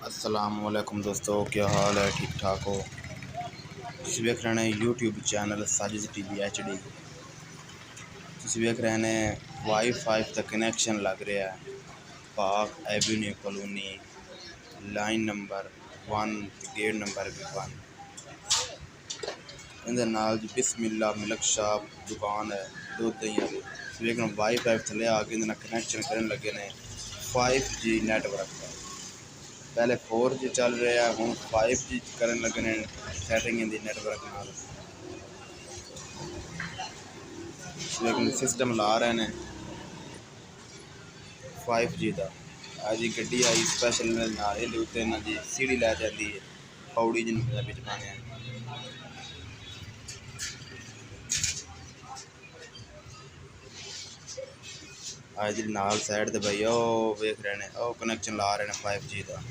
अस्सलामुअलैकुम दोस्तों, क्या हाल है? ठीक ठाक हो? ਤੁਸੀਂ ਵੇਖ ਰਹੇ ਨੇ YouTube ਚੈਨਲ ਸਾजिद TV HD। ਤੁਸੀਂ ਵੇਖ ਰਹੇ ਨੇ ਵਾਈਫਾਈ ਦਾ ਕਨੈਕਸ਼ਨ ਲੱਗ ਰਿਹਾ ਹੈ ਪਾਕ avenue colony line number 1 gate number 1। ਇਹਦੇ ਨਾਲ ਜੀ ਬਿਸमिल्लाह मिल्क शॉप दुकान है दूध दही वाली। ਤੁਸੀਂ ਵੇਖ ਰਹੇ ਵਾਈਫਾਈ ਥੱਲੇ ਆ ਕੇ ਇਹਦੇ ਨਾਲ ਕਨੈਕਸ਼ਨ ਕਰਨ ਲੱਗੇ ਨੇ 5G ਨੈਟਵਰਕ ਦਾ। पहले 4G चल रहा है, हूँ 5G करन लगे ने सैटिंग दी नैटवर्क नाल। लेकिन सिस्टम ला रहे हैं 5G का। आज गड्डी आई स्पैशल नाल उत्ते ना जी सीढ़ी लै जाती है पौड़ी जिन्हें पंजाबी च पाने आज नाल साइड ते भैया वेख रहे हैं कनैक्शन ला रहे हैं 5G का।